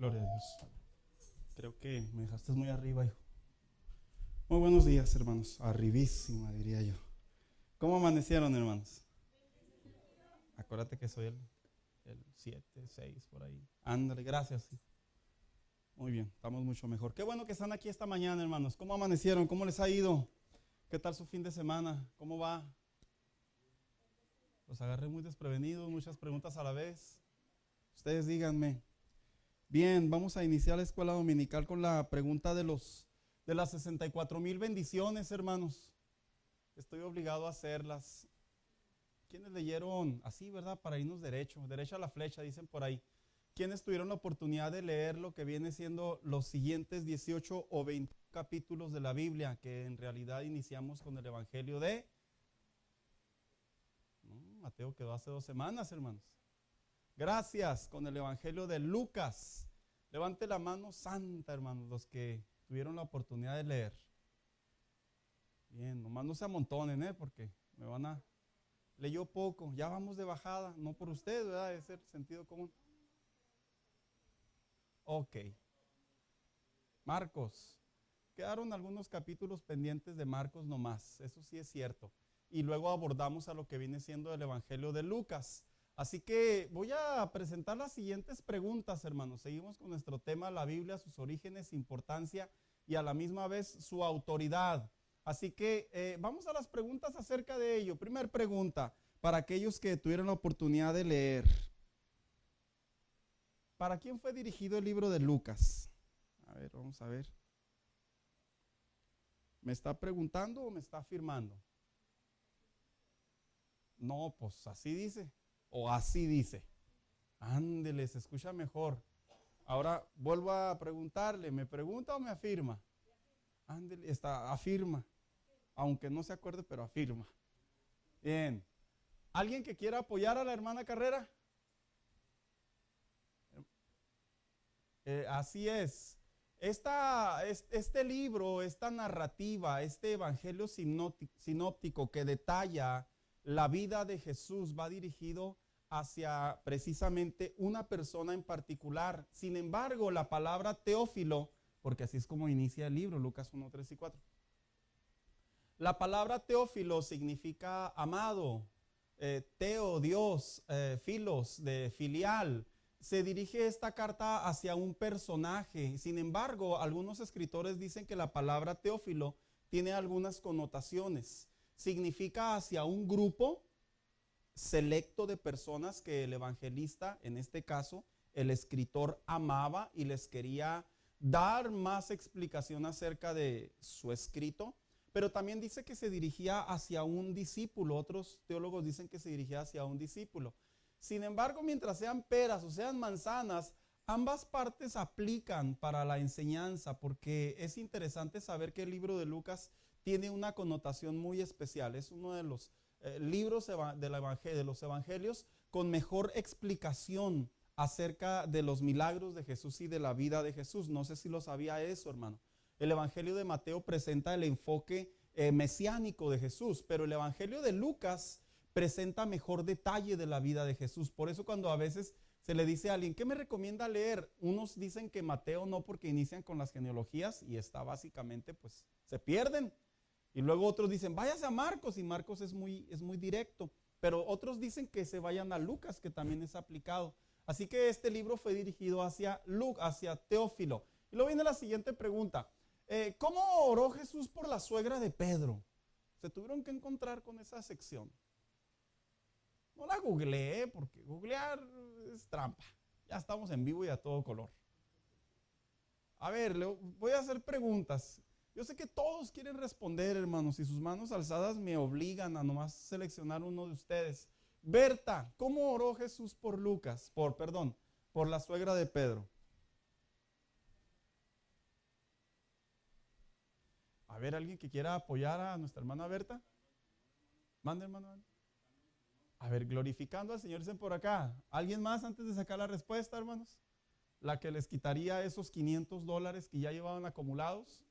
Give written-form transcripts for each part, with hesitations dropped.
Gloria a Dios. Creo que me dejaste muy arriba, hijo. Muy buenos días, hermanos. Arribísima, diría yo. ¿Cómo amanecieron, hermanos? Acuérdate que soy el 7, 6, por ahí. Ándale, gracias. Muy bien, estamos mucho mejor. Qué bueno que están aquí esta mañana, hermanos. ¿Cómo amanecieron? ¿Cómo les ha ido? ¿Qué tal su fin de semana? ¿Cómo va? Los agarré muy desprevenidos, muchas preguntas a la vez. Ustedes díganme. Bien, vamos a iniciar la escuela dominical con la pregunta de las 64,000 bendiciones, hermanos. Estoy obligado a hacerlas. ¿Quiénes leyeron así, verdad? Para irnos derecha a la flecha, dicen por ahí. ¿Quiénes tuvieron la oportunidad de leer lo que viene siendo los siguientes 18 o 20 capítulos de la Biblia? Que en realidad iniciamos con el Evangelio de Mateo, quedó hace 2 semanas, hermanos. Gracias, con el Evangelio de Lucas. Levante la mano santa, hermanos, los que tuvieron la oportunidad de leer. Bien, nomás no se amontonen, porque me van a... Leyó poco, ya vamos de bajada, no por ustedes, ¿verdad? Es el sentido común. Ok. Marcos. Quedaron algunos capítulos pendientes de Marcos nomás, eso sí es cierto. Y luego abordamos a lo que viene siendo el Evangelio de Lucas. Así que voy a presentar las siguientes preguntas, hermanos. Seguimos con nuestro tema, la Biblia, sus orígenes, importancia y a la misma vez su autoridad. Así que vamos a las preguntas acerca de ello. Primera pregunta, para aquellos que tuvieron la oportunidad de leer. ¿Para quién fue dirigido el libro de Lucas? A ver, vamos a ver. ¿Me está preguntando o me está afirmando? No, pues así dice o así dice. Ándele, se escucha mejor. Ahora vuelvo a preguntarle, ¿me pregunta o me afirma? Ándele, afirma. Aunque no se acuerde, pero afirma. Bien. ¿Alguien que quiera apoyar a la hermana Carrera? Así es. Este libro, esta narrativa, este evangelio sinóptico que detalla la vida de Jesús va dirigido hacia precisamente una persona en particular. Sin embargo, la palabra Teófilo, porque así es como inicia el libro, Lucas 1, 3 y 4. La palabra Teófilo significa amado, teo, Dios, filos, de filial. Se dirige esta carta hacia un personaje. Sin embargo, algunos escritores dicen que la palabra Teófilo tiene algunas connotaciones. Significa hacia un grupo selecto de personas que el evangelista, en este caso, el escritor amaba y les quería dar más explicación acerca de su escrito. Pero también dice que se dirigía hacia un discípulo. Otros teólogos dicen que se dirigía hacia un discípulo. Sin embargo, mientras sean peras o sean manzanas, ambas partes aplican para la enseñanza, porque es interesante saber que el libro de Lucas tiene una connotación muy especial. Es uno de los libros de los evangelios con mejor explicación acerca de los milagros de Jesús y de la vida de Jesús. No sé si lo sabía eso, hermano. El evangelio de Mateo presenta el enfoque mesiánico de Jesús, pero el evangelio de Lucas presenta mejor detalle de la vida de Jesús. Por eso cuando a veces se le dice a alguien, ¿qué me recomienda leer? Unos dicen que Mateo no, porque inician con las genealogías y está básicamente, pues, se pierden. Y luego otros dicen, váyase a Marcos, y Marcos es muy directo. Pero otros dicen que se vayan a Lucas, que también es aplicado. Así que este libro fue dirigido hacia Teófilo. Y luego viene la siguiente pregunta. ¿Cómo oró Jesús por la suegra de Pedro? Se tuvieron que encontrar con esa sección. No la googleé, porque googlear es trampa. Ya estamos en vivo y a todo color. A ver, voy a hacer preguntas. Yo sé que todos quieren responder, hermanos, y sus manos alzadas me obligan a nomás seleccionar uno de ustedes. Berta, ¿cómo oró Jesús por por la suegra de Pedro? A ver, ¿alguien que quiera apoyar a nuestra hermana Berta? Mande, hermano. A ver, glorificando al Señor, dicen por acá. ¿Alguien más antes de sacar la respuesta, hermanos? La que les quitaría esos $500 que ya llevaban acumulados.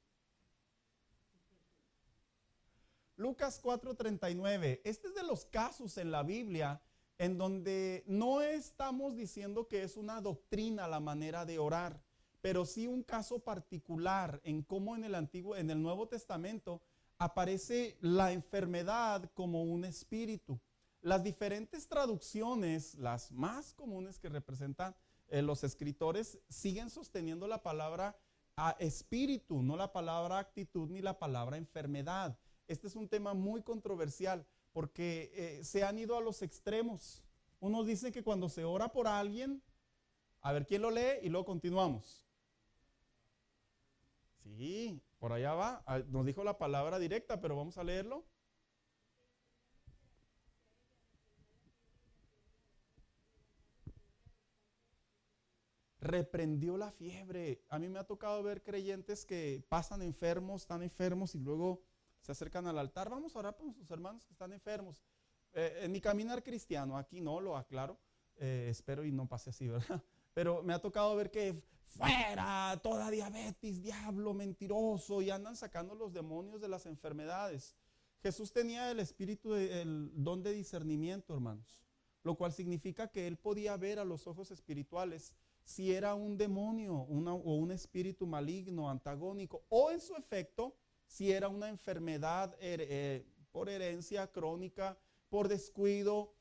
Lucas 4:39. Este es de los casos en la Biblia en donde no estamos diciendo que es una doctrina la manera de orar, pero sí un caso particular en cómo en el Nuevo Testamento aparece la enfermedad como un espíritu. Las diferentes traducciones, las más comunes que representan los escritores, siguen sosteniendo la palabra espíritu, no la palabra actitud ni la palabra enfermedad. Este es un tema muy controversial porque se han ido a los extremos. Unos dicen que cuando se ora por alguien, a ver quién lo lee y luego continuamos. Sí, por allá va. Nos dijo la palabra directa, pero vamos a leerlo. Reprendió la fiebre. A mí me ha tocado ver creyentes que pasan enfermos, están enfermos y luego se acercan al altar. Vamos a orar por nuestros hermanos que están enfermos. En mi caminar cristiano, aquí no lo aclaro, espero y no pase así, ¿verdad? Pero me ha tocado ver que fuera toda diabetes, diablo, mentiroso, y andan sacando los demonios de las enfermedades. Jesús tenía el espíritu, el don de discernimiento, hermanos, lo cual significa que él podía ver a los ojos espirituales si era un demonio o un espíritu maligno, antagónico, o en su efecto, si era una enfermedad por herencia crónica, por descuido,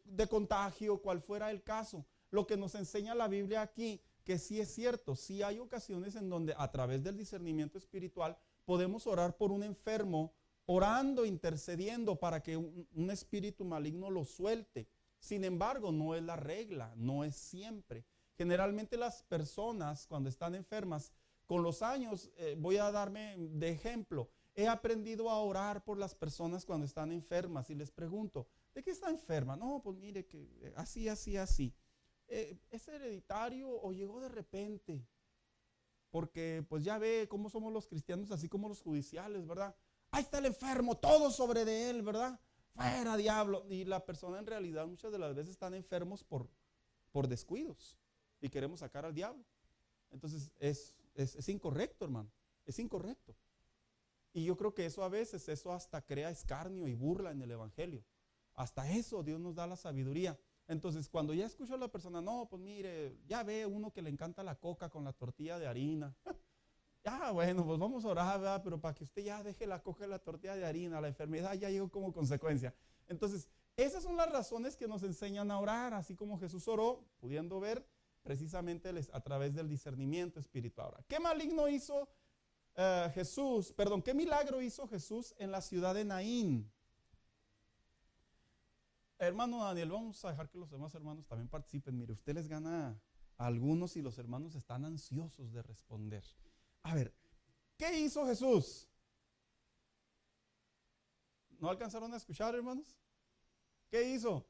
de contagio, cual fuera el caso. Lo que nos enseña la Biblia aquí, que sí es cierto, sí hay ocasiones en donde a través del discernimiento espiritual podemos orar por un enfermo, orando, intercediendo para que un espíritu maligno lo suelte. Sin embargo, no es la regla, no es siempre. Generalmente las personas cuando están enfermas, con los años, voy a darme de ejemplo, he aprendido a orar por las personas cuando están enfermas y les pregunto, ¿de qué está enferma? No, pues mire que así, así, así. ¿Es hereditario o llegó de repente? Porque pues ya ve cómo somos los cristianos, así como los judiciales, ¿verdad? Ahí está el enfermo, todo sobre de él, ¿verdad? Fuera, diablo. Y la persona en realidad muchas de las veces están enfermos por descuidos y queremos sacar al diablo. Entonces es incorrecto, hermano, es incorrecto. Y yo creo que eso a veces, eso hasta crea escarnio y burla en el evangelio. Hasta eso Dios nos da la sabiduría. Entonces cuando ya escucho a la persona, no, pues mire, ya ve uno que le encanta la coca con la tortilla de harina. Ya, bueno, pues vamos a orar, ¿verdad? Pero para que usted ya deje la coca y la tortilla de harina, la enfermedad ya llegó como consecuencia. Entonces, esas son las razones que nos enseñan a orar, así como Jesús oró, pudiendo ver precisamente a través del discernimiento espiritual. Ahora, ¿qué maligno hizo qué milagro hizo Jesús en la ciudad de Naín? Hermano Daniel, vamos a dejar que los demás hermanos también participen. Mire, usted les gana a algunos y los hermanos están ansiosos de responder. A ver, ¿qué hizo Jesús? ¿No alcanzaron a escuchar, hermanos? ¿Qué hizo?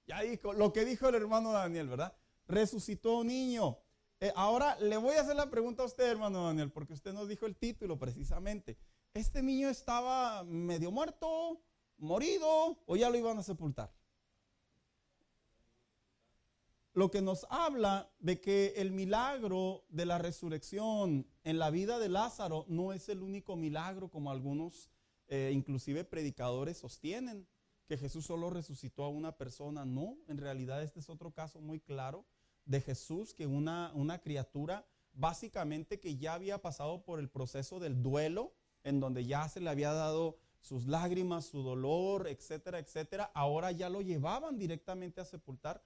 Ya dijo, lo que dijo el hermano Daniel, ¿verdad? Resucitó a un niño. Ahora le voy a hacer la pregunta a usted, hermano Daniel, porque usted nos dijo el título precisamente. ¿Este niño estaba medio muerto, morido o ya lo iban a sepultar? Lo que nos habla de que el milagro de la resurrección en la vida de Lázaro no es el único milagro como algunos inclusive predicadores sostienen, que Jesús solo resucitó a una persona. No, en realidad este es otro caso muy claro de Jesús, que una criatura básicamente que ya había pasado por el proceso del duelo, en donde ya se le había dado sus lágrimas, su dolor, etcétera, etcétera, ahora ya lo llevaban directamente a sepultar.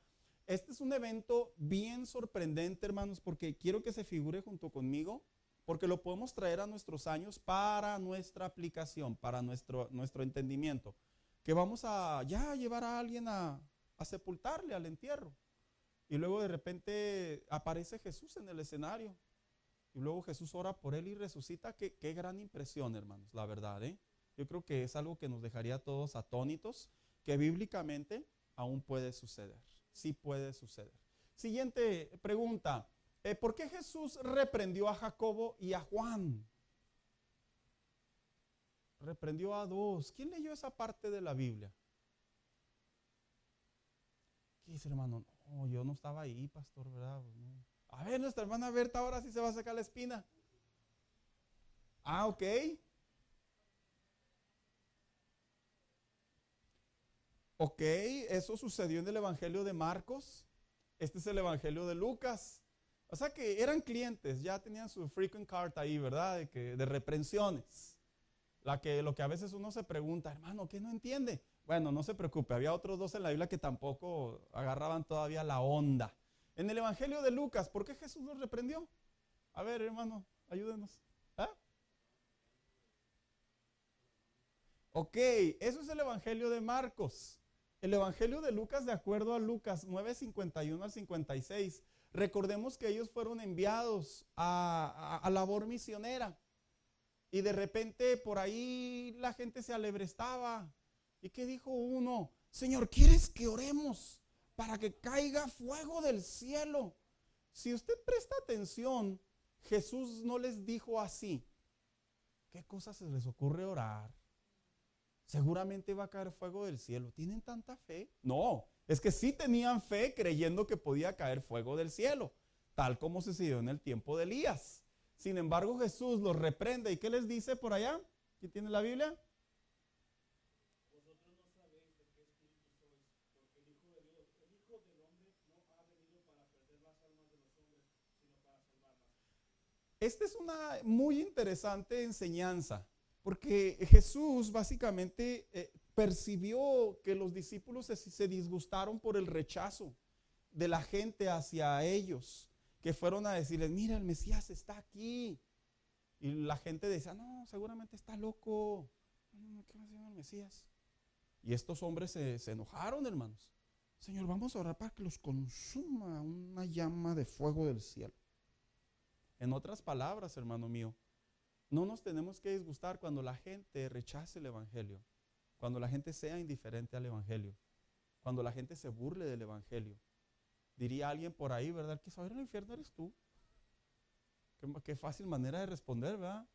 Este es un evento bien sorprendente, hermanos, porque quiero que se figure junto conmigo, porque lo podemos traer a nuestros años para nuestra aplicación, para nuestro entendimiento, que vamos a ya llevar a alguien a sepultarle, al entierro. Y luego de repente aparece Jesús en el escenario. Y luego Jesús ora por él y resucita. Qué gran impresión, hermanos, la verdad, ¿eh? Yo creo que es algo que nos dejaría a todos atónitos, que bíblicamente aún puede suceder. Sí puede suceder. Siguiente pregunta. ¿Por qué Jesús reprendió a Jacobo y a Juan? Reprendió a dos. ¿Quién leyó esa parte de la Biblia? ¿Qué dice, hermano? No, yo no estaba ahí, pastor, ¿verdad? No. A ver, nuestra hermana Berta ahora sí se va a sacar la espina. Ah, ok. Ok, eso sucedió en el Evangelio de Marcos. Este es el Evangelio de Lucas. O sea que eran clientes, ya tenían su frequent card ahí, ¿verdad? De reprensiones. Lo que a veces uno se pregunta, hermano, ¿qué no entiende? Bueno, no se preocupe, había otros dos en la Biblia que tampoco agarraban todavía la onda. En el Evangelio de Lucas, ¿por qué Jesús los reprendió? A ver, hermano, ayúdenos. ¿Ah? Ok, eso es el Evangelio de Marcos. El Evangelio de Lucas, de acuerdo a Lucas 9:51 al 56, recordemos que ellos fueron enviados a labor misionera. Y de repente por ahí la gente se alebrestaba. ¿Y qué dijo uno? Señor, ¿quieres que oremos para que caiga fuego del cielo? Si usted presta atención, Jesús no les dijo así. ¿Qué cosas se les ocurre orar? Seguramente va a caer fuego del cielo. ¿Tienen tanta fe? No, es que sí tenían fe creyendo que podía caer fuego del cielo, tal como sucedió en el tiempo de Elías. Sin embargo, Jesús los reprende. ¿Y qué les dice por allá? ¿Quién tiene la Biblia? Vosotros no sabéis de qué espíritu sois, porque el Hijo de Dios, el Hijo del Hombre, no ha venido para perder las almas de los hombres, sino para salvarlas. Esta es una muy interesante enseñanza, porque Jesús básicamente percibió que los discípulos se disgustaron por el rechazo de la gente hacia ellos, que fueron a decirles, mira, el Mesías está aquí. Y la gente decía, no, seguramente está loco. No, ¿qué va a hacer el Mesías? Y estos hombres se enojaron, hermanos. Señor, vamos a orar para que los consuma una llama de fuego del cielo. En otras palabras, hermano mío, no nos tenemos que disgustar cuando la gente rechace el Evangelio, cuando la gente sea indiferente al Evangelio, cuando la gente se burle del Evangelio. Diría alguien por ahí, ¿verdad? El que se va a ir al infierno eres tú. Qué fácil manera de responder, ¿verdad?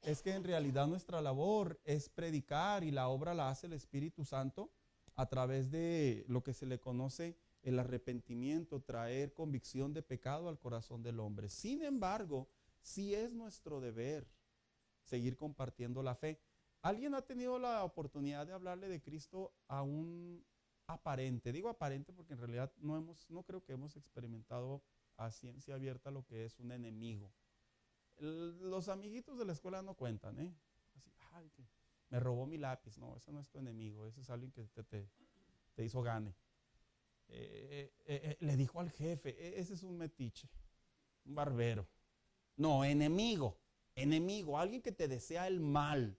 Es que en realidad nuestra labor es predicar y la obra la hace el Espíritu Santo a través de lo que se le conoce el arrepentimiento, traer convicción de pecado al corazón del hombre. Sin embargo, sí es nuestro deber seguir compartiendo la fe. ¿Alguien ha tenido la oportunidad de hablarle de Cristo a un aparente? Digo aparente porque en realidad no creo que hemos experimentado a ciencia abierta lo que es un enemigo. Los amiguitos de la escuela no cuentan, ¿eh? Así, ay, que me robó mi lápiz. No, ese no es tu enemigo, ese es alguien que te hizo gane. Le dijo al jefe, ese es un metiche, un barbero. No, enemigo, alguien que te desea el mal.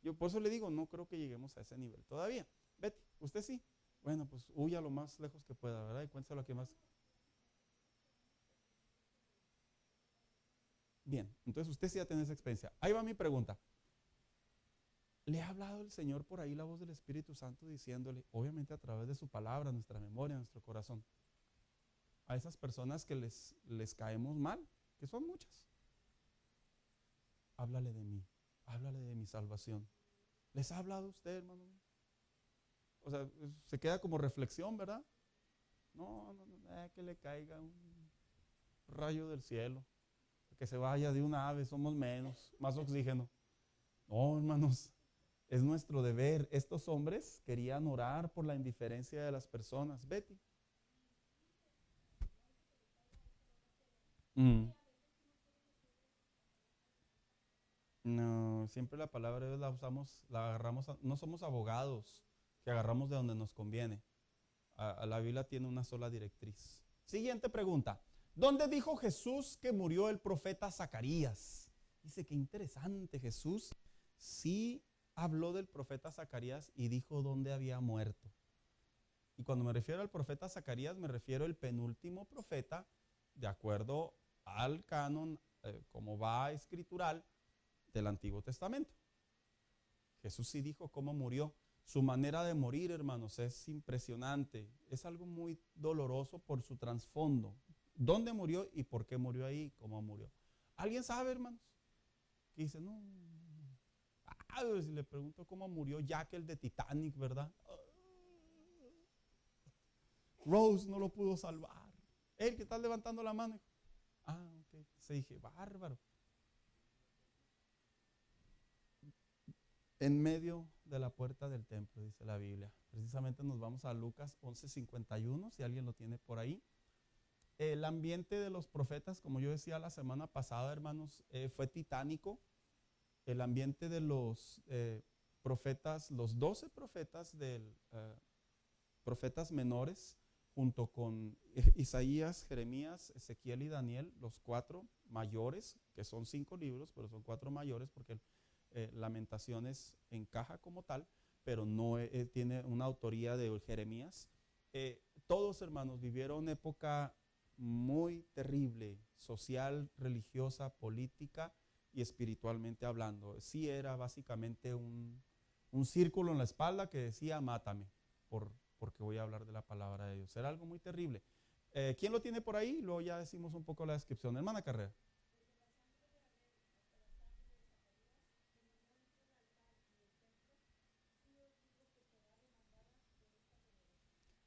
Yo por eso le digo, no creo que lleguemos a ese nivel todavía. Betty, usted sí. Bueno, pues huya lo más lejos que pueda, ¿verdad? Y cuéntelo a quien más. Bien, entonces usted sí ya tiene esa experiencia. Ahí va mi pregunta. ¿Le ha hablado el Señor por ahí la voz del Espíritu Santo diciéndole, obviamente a través de su palabra, nuestra memoria, nuestro corazón, a esas personas que les caemos mal, que son muchas? Háblale de mí, háblale de mi salvación. ¿Les ha hablado usted, hermano? O sea, se queda como reflexión, ¿verdad? No, que le caiga un rayo del cielo, que se vaya de una ave, somos menos, más oxígeno. No, hermanos, es nuestro deber. Estos hombres querían orar por la indiferencia de las personas. Betty. Mm. No, siempre la palabra de Dios la usamos, la agarramos, no somos abogados que agarramos de donde nos conviene. A la Biblia tiene una sola directriz. Siguiente pregunta. ¿Dónde dijo Jesús que murió el profeta Zacarías? Dice que interesante, Jesús sí habló del profeta Zacarías y dijo dónde había muerto. Y cuando me refiero al profeta Zacarías, me refiero al penúltimo profeta, de acuerdo al canon, como va escritural, del Antiguo Testamento. Jesús sí dijo cómo murió. Su manera de morir, hermanos, es impresionante. Es algo muy doloroso por su trasfondo. ¿Dónde murió y por qué murió ahí? ¿Cómo murió? ¿Alguien sabe, hermanos? Que dice, no. Si le pregunto cómo murió Jack, el de Titanic, ¿verdad? Rose no lo pudo salvar. Él que está levantando la mano. Ok. Se dije, bárbaro. En medio de la puerta del templo, dice la Biblia. Precisamente nos vamos a Lucas 11:51, si alguien lo tiene por ahí. el ambiente de los profetas, como yo decía la semana pasada, hermanos, fue titánico. El ambiente de los profetas, los 12 profetas profetas menores, junto con Isaías, Jeremías, Ezequiel y Daniel, los 4 mayores, que son 5 libros, pero son 4 mayores porque Lamentaciones encaja como tal, pero no tiene una autoría de Jeremías. Todos, hermanos, vivieron época muy terrible, social, religiosa, política y espiritualmente hablando. Sí era básicamente un círculo en la espalda que decía, mátame, porque voy a hablar de la palabra de Dios. Era algo muy terrible. ¿Quién lo tiene por ahí? Luego ya decimos un poco la descripción. Hermana Carrera.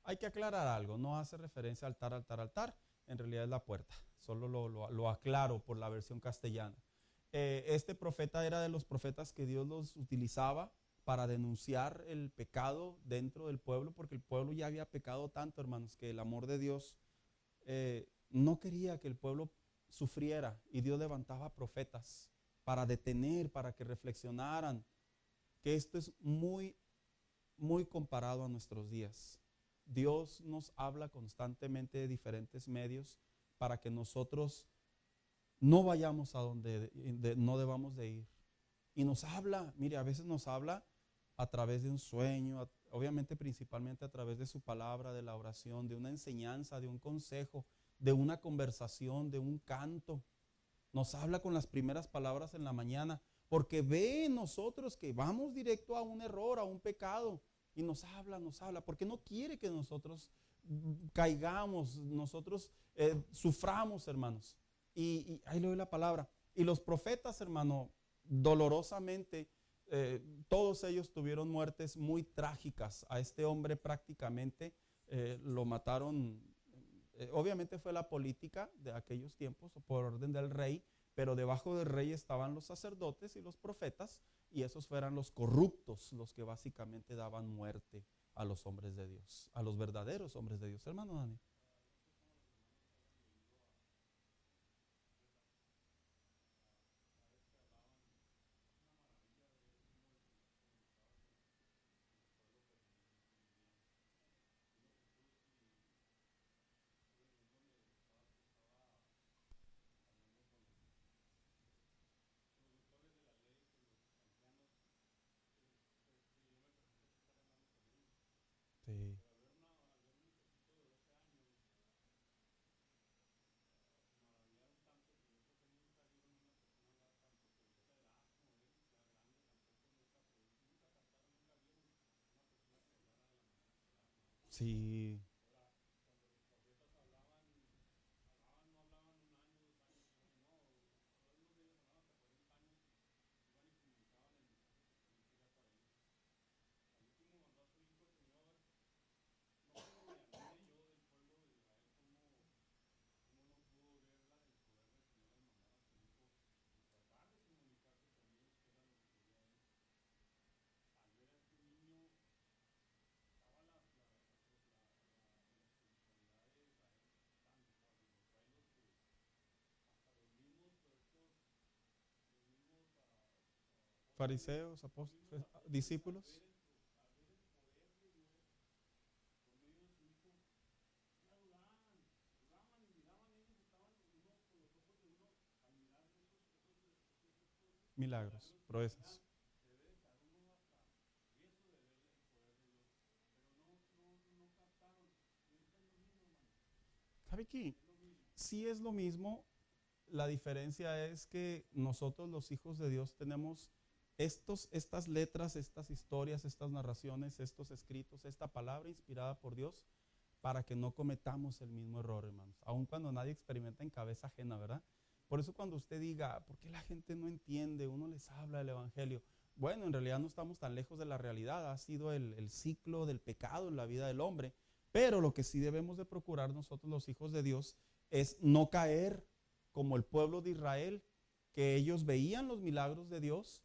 Hay que aclarar algo, no hace referencia a altar, altar, altar, en realidad es la puerta, solo lo aclaro por la versión castellana. Este profeta era de los profetas que Dios los utilizaba para denunciar el pecado dentro del pueblo, porque el pueblo ya había pecado tanto, hermanos, que el amor de Dios no quería que el pueblo sufriera, y Dios levantaba profetas para detener, para que reflexionaran, que esto es muy, muy comparado a nuestros días. Dios nos habla constantemente de diferentes medios para que nosotros no vayamos a donde no debamos de ir. Y nos habla, mire, a veces nos habla a través de un sueño, obviamente principalmente a través de su palabra, de la oración, de una enseñanza, de un consejo, de una conversación, de un canto. Nos habla con las primeras palabras en la mañana, porque ve en nosotros que vamos directo a un error, a un pecado. Y nos habla, porque no quiere que nosotros caigamos, nosotros suframos, hermanos. Y ahí le doy la palabra. Y los profetas, hermano, dolorosamente, todos ellos tuvieron muertes muy trágicas. A este hombre prácticamente lo mataron. Obviamente fue la política de aquellos tiempos, por orden del rey, pero debajo del rey estaban los sacerdotes y los profetas, y esos fueran los corruptos, los que básicamente daban muerte a los hombres de Dios, a los verdaderos hombres de Dios. Hermano Dani. Sí. Sí. Fariseos, apóstoles, discípulos. Milagros, proezas. ¿Sabe qué? Sí es lo mismo. La diferencia es que nosotros los hijos de Dios tenemos estas letras, estas historias, estas narraciones, estos escritos, esta palabra inspirada por Dios para que no cometamos el mismo error, hermanos. Aun cuando nadie experimenta en cabeza ajena, ¿verdad? Por eso cuando usted diga, ¿por qué la gente no entiende? Uno les habla del Evangelio. Bueno, en realidad no estamos tan lejos de la realidad. Ha sido el ciclo del pecado en la vida del hombre. Pero lo que sí debemos de procurar nosotros los hijos de Dios es no caer como el pueblo de Israel, que ellos veían los milagros de Dios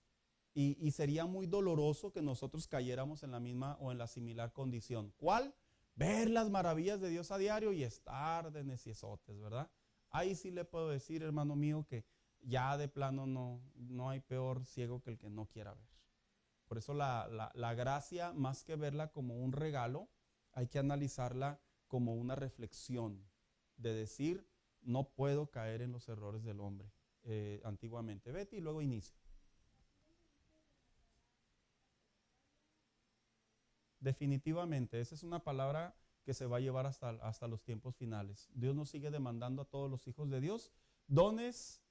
y sería muy doloroso que nosotros cayéramos en la misma o en la similar condición. ¿Cuál? ver las maravillas de Dios a diario y estar de neciesotes, ¿verdad? Ahí sí le puedo decir, hermano mío, que ya de plano no hay peor ciego que el que no quiera ver. Por eso la gracia, más que verla como un regalo, hay que analizarla como una reflexión de decir, no puedo caer en los errores del hombre antiguamente. Vete y luego inicia. Definitivamente, esa es una palabra que se va a llevar hasta los tiempos finales. Dios nos sigue demandando a todos los hijos de Dios dones,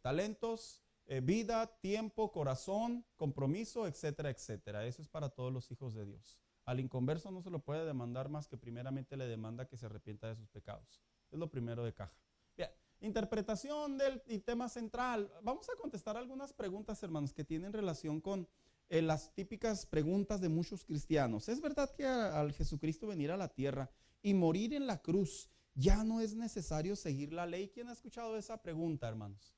talentos, vida, tiempo, corazón, compromiso, etcétera, etcétera. Eso es para todos los hijos de Dios. Al inconverso no se lo puede demandar más que primeramente le demanda que se arrepienta de sus pecados. Es lo primero de caja. Bien, interpretación del tema central. Vamos a contestar algunas preguntas, hermanos, que tienen relación con las típicas preguntas de muchos cristianos. ¿Es verdad que al Jesucristo venir a la tierra y morir en la cruz ya no es necesario seguir la ley? ¿Quién ha escuchado esa pregunta, hermanos?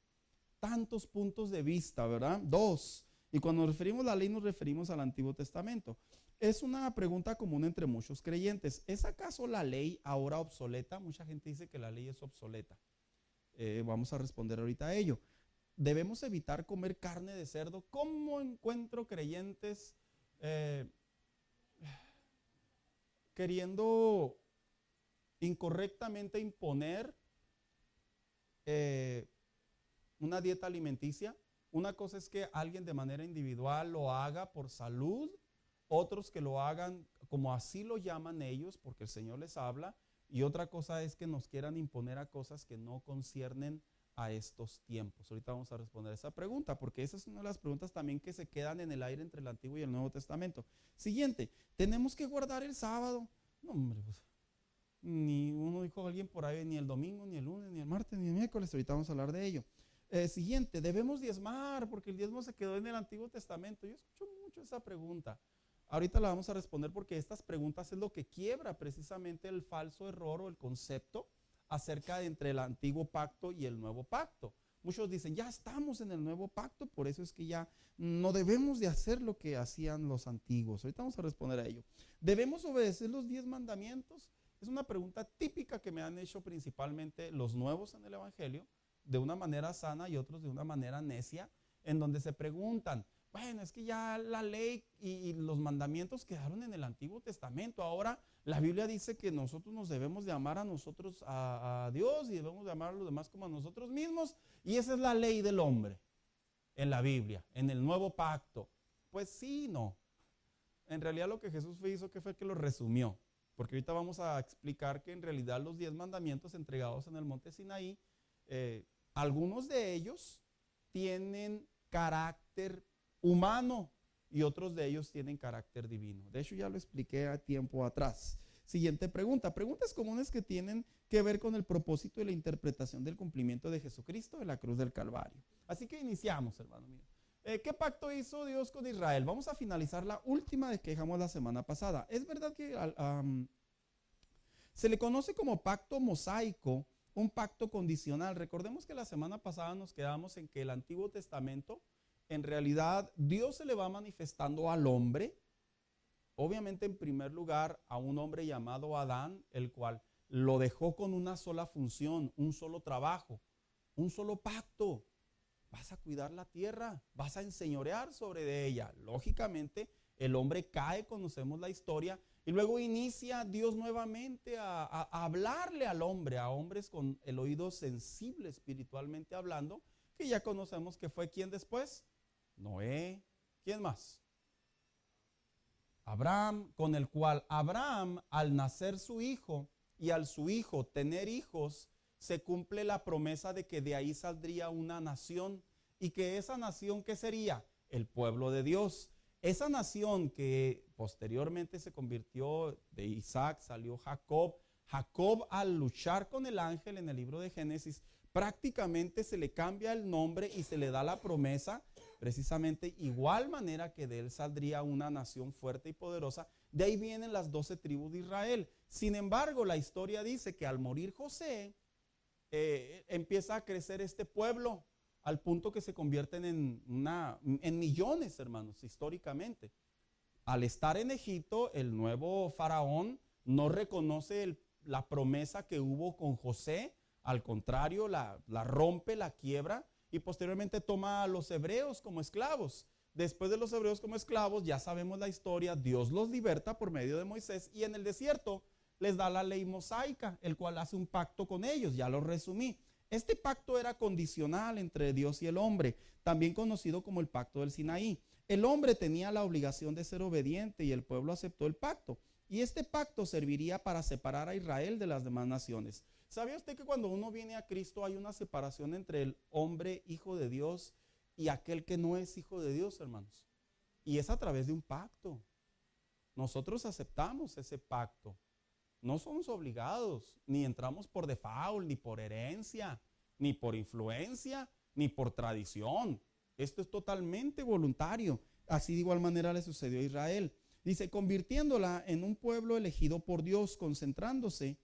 Tantos puntos de vista, ¿verdad? Dos. Y cuando nos referimos a la ley nos referimos al Antiguo Testamento. Es una pregunta común entre muchos creyentes. ¿Es acaso la ley ahora obsoleta? Mucha gente dice que la ley es obsoleta. Vamos a responder ahorita a ello. ¿Debemos evitar comer carne de cerdo? ¿Cómo encuentro creyentes queriendo incorrectamente imponer una dieta alimenticia? Una cosa es que alguien de manera individual lo haga por salud, otros que lo hagan como así lo llaman ellos, porque el Señor les habla, y otra cosa es que nos quieran imponer a cosas que no conciernen a estos tiempos. Ahorita vamos a responder esa pregunta, porque esa es una de las preguntas también que se quedan en el aire entre el Antiguo y el Nuevo Testamento. Siguiente, ¿tenemos que guardar el sábado? No, hombre, pues, ni uno dijo alguien por ahí, ni el domingo, ni el lunes, ni el martes, ni el miércoles. Ahorita vamos a hablar de ello. Siguiente, ¿debemos diezmar? Porque el diezmo se quedó en el Antiguo Testamento. Yo escucho mucho esa pregunta. Ahorita la vamos a responder porque estas preguntas es lo que quiebra precisamente el falso error o el concepto acerca de entre el antiguo pacto y el nuevo pacto. Muchos dicen, ya estamos en el nuevo pacto, por eso es que ya no debemos de hacer lo que hacían los antiguos. Ahorita vamos a responder a ello. ¿Debemos obedecer los 10 mandamientos? Es una pregunta típica que me han hecho principalmente los nuevos en el Evangelio, de una manera sana y otros de una manera necia, en donde se preguntan, bueno, es que ya la ley y los mandamientos quedaron en el Antiguo Testamento. Ahora la Biblia dice que nosotros nos debemos de amar a nosotros, a Dios, y debemos de amar a los demás como a nosotros mismos. Y esa es la ley del hombre en la Biblia, en el nuevo pacto. Pues sí, no. En realidad lo que Jesús hizo que fue que lo resumió. Porque ahorita vamos a explicar que en realidad los 10 mandamientos entregados en el monte Sinaí, algunos de ellos tienen carácter humano y otros de ellos tienen carácter divino. De hecho, ya lo expliqué a tiempo atrás. Siguiente pregunta. Preguntas comunes que tienen que ver con el propósito y la interpretación del cumplimiento de Jesucristo en la cruz del Calvario. Así que iniciamos, hermano mío. ¿Qué pacto hizo Dios con Israel? Vamos a finalizar la última de que dejamos la semana pasada. Es verdad que se le conoce como pacto mosaico, un pacto condicional. Recordemos que la semana pasada nos quedamos en que el Antiguo Testamento, en realidad, Dios se le va manifestando al hombre, obviamente en primer lugar a un hombre llamado Adán, el cual lo dejó con una sola función, un solo trabajo, un solo pacto. Vas a cuidar la tierra, vas a enseñorear sobre de ella. Lógicamente, el hombre cae, conocemos la historia, y luego inicia Dios nuevamente a hablarle al hombre, a hombres con el oído sensible espiritualmente hablando, que ya conocemos que fue ¿quién después? Noé. ¿Quién más? Abraham, con el cual Abraham, al nacer su hijo y al su hijo tener hijos, se cumple la promesa de que de ahí saldría una nación y que esa nación, ¿qué sería? El pueblo de Dios. Esa nación que posteriormente se convirtió, de Isaac salió Jacob. Jacob, al luchar con el ángel en el libro de Génesis, prácticamente se le cambia el nombre y se le da la promesa, precisamente igual manera que de él saldría una nación fuerte y poderosa. De ahí vienen las 12 tribus de Israel. Sin embargo, la historia dice que al morir José, empieza a crecer este pueblo al punto que se convierten en millones, hermanos, históricamente. Al estar en Egipto, el nuevo faraón no reconoce la promesa que hubo con José, al contrario, la rompe, la quiebra y posteriormente toma a los hebreos como esclavos. Después de los hebreos como esclavos, ya sabemos la historia, Dios los liberta por medio de Moisés y en el desierto les da la ley mosaica, el cual hace un pacto con ellos, ya lo resumí. Este pacto era condicional entre Dios y el hombre, también conocido como el pacto del Sinaí. El hombre tenía la obligación de ser obediente y el pueblo aceptó el pacto. Y este pacto serviría para separar a Israel de las demás naciones. ¿Sabía usted que cuando uno viene a Cristo hay una separación entre el hombre, hijo de Dios, y aquel que no es hijo de Dios, hermanos? Y es a través de un pacto. Nosotros aceptamos ese pacto. No somos obligados, ni entramos por default, ni por herencia, ni por influencia, ni por tradición. Esto es totalmente voluntario. Así de igual manera le sucedió a Israel. Dice, convirtiéndola en un pueblo elegido por Dios, concentrándose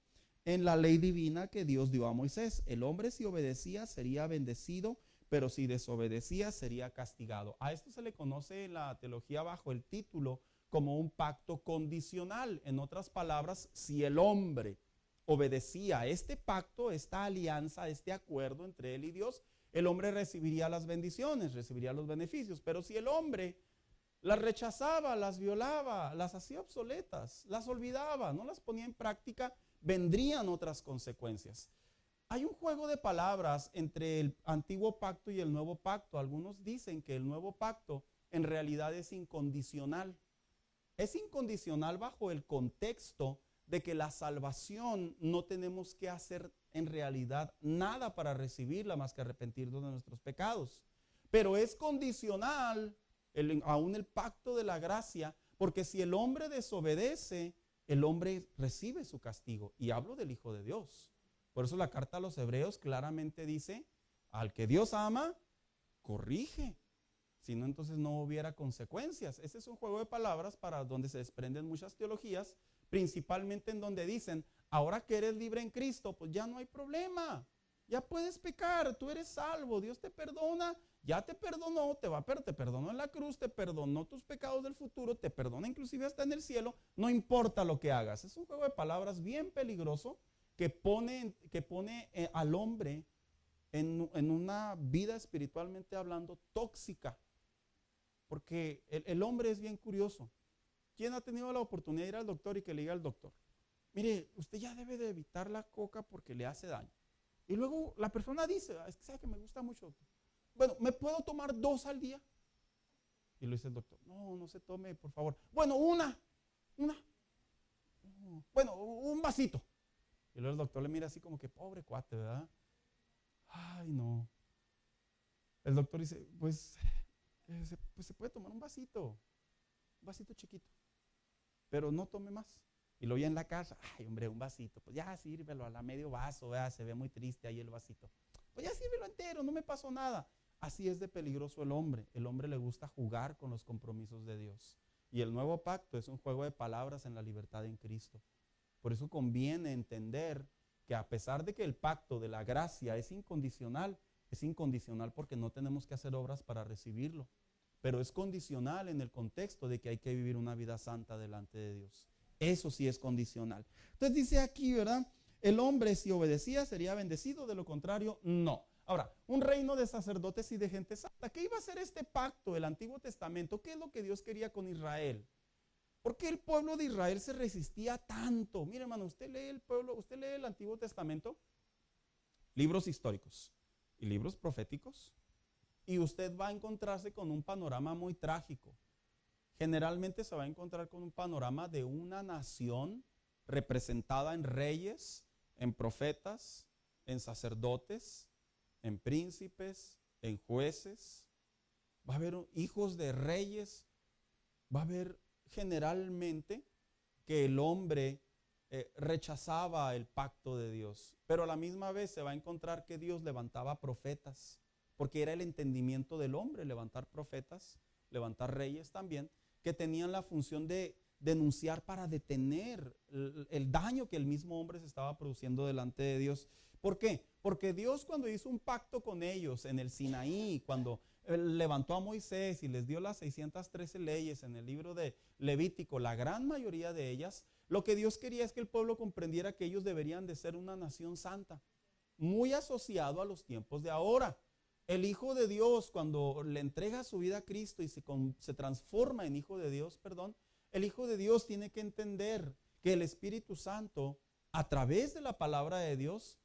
en la ley divina que Dios dio a Moisés. El hombre, si obedecía, sería bendecido, pero si desobedecía, sería castigado. A esto se le conoce en la teología bajo el título como un pacto condicional. En otras palabras, si el hombre obedecía este pacto, esta alianza, este acuerdo entre él y Dios, el hombre recibiría las bendiciones, recibiría los beneficios. Pero si el hombre las rechazaba, las violaba, las hacía obsoletas, las olvidaba, no las ponía en práctica, vendrían otras consecuencias. Hay un juego de palabras entre el antiguo pacto y el nuevo pacto. Algunos dicen que el nuevo pacto en realidad es incondicional. Es incondicional bajo el contexto de que la salvación no tenemos que hacer en realidad nada para recibirla más que arrepentirnos de nuestros pecados. Pero es condicional aún el pacto de la gracia, porque si el hombre desobedece, el hombre recibe su castigo. Y hablo del Hijo de Dios. Por eso la carta a los Hebreos claramente dice, al que Dios ama, corrige. Si no, entonces no hubiera consecuencias. Ese es un juego de palabras para donde se desprenden muchas teologías, principalmente en donde dicen, ahora que eres libre en Cristo, pues ya no hay problema. Ya puedes pecar, tú eres salvo, Dios te perdona, ya te perdonó, te perdonó en la cruz, te perdonó tus pecados del futuro, te perdona inclusive hasta en el cielo, no importa lo que hagas. Es un juego de palabras bien peligroso que pone al hombre en una vida espiritualmente hablando tóxica. Porque el hombre es bien curioso. ¿Quién ha tenido la oportunidad de ir al doctor y que le diga al doctor, mire, usted ya debe de evitar la coca porque le hace daño? Y luego la persona dice, es que sabe que me gusta mucho. Bueno, ¿me puedo tomar 2 al día? Y lo dice el doctor, no se tome, por favor. Bueno, una. Bueno, un vasito. Y luego el doctor le mira así como que, pobre cuate, ¿verdad? Ay, no. El doctor dice, pues se puede tomar un vasito chiquito, pero no tome más. Y lo vi en la casa, ay hombre, un vasito, pues ya sírvelo a la medio vaso, ¿verdad? Se ve muy triste ahí el vasito. Pues ya sírvelo entero, no me pasó nada. Así es de peligroso el hombre le gusta jugar con los compromisos de Dios. Y el nuevo pacto es un juego de palabras en la libertad en Cristo. Por eso conviene entender que a pesar de que el pacto de la gracia es incondicional porque no tenemos que hacer obras para recibirlo. Pero es condicional en el contexto de que hay que vivir una vida santa delante de Dios. Eso sí es condicional. Entonces dice aquí, ¿verdad? El hombre si obedecía sería bendecido, de lo contrario, no. Ahora, un reino de sacerdotes y de gente santa. ¿Qué iba a ser este pacto del Antiguo Testamento? ¿Qué es lo que Dios quería con Israel? ¿Por qué el pueblo de Israel se resistía tanto? Mire, hermano, usted lee el Antiguo Testamento, libros históricos y libros proféticos, y usted va a encontrarse con un panorama muy trágico. Generalmente se va a encontrar con un panorama de una nación representada en reyes, en profetas, en sacerdotes, en príncipes, en jueces. Va a haber hijos de reyes. Va a haber generalmente que el hombre rechazaba el pacto de Dios, pero a la misma vez se va a encontrar que Dios levantaba profetas, porque era el entendimiento del hombre levantar profetas, levantar reyes también, que tenían la función de denunciar para detener el daño que el mismo hombre se estaba produciendo delante de Dios. ¿Por qué? Porque Dios, cuando hizo un pacto con ellos en el Sinaí, cuando levantó a Moisés y les dio las 613 leyes en el libro de Levítico, la gran mayoría de ellas, lo que Dios quería es que el pueblo comprendiera que ellos deberían de ser una nación santa, muy asociado a los tiempos de ahora. El Hijo de Dios, cuando le entrega su vida a Cristo y se transforma en Hijo de Dios, el Hijo de Dios tiene que entender que el Espíritu Santo, a través de la palabra de Dios,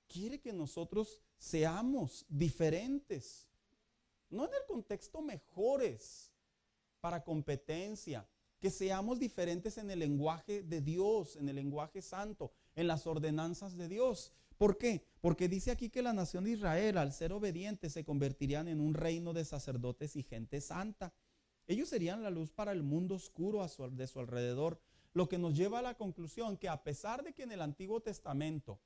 quiere que nosotros seamos diferentes. No en el contexto mejores para competencia, que seamos diferentes en el lenguaje de Dios, en el lenguaje santo, en las ordenanzas de Dios. ¿Por qué? Porque dice aquí que la nación de Israel, al ser obedientes, se convertirían en un reino de sacerdotes y gente santa. Ellos serían la luz para el mundo oscuro de su alrededor, lo que nos lleva a la conclusión que a pesar de que en el Antiguo Testamento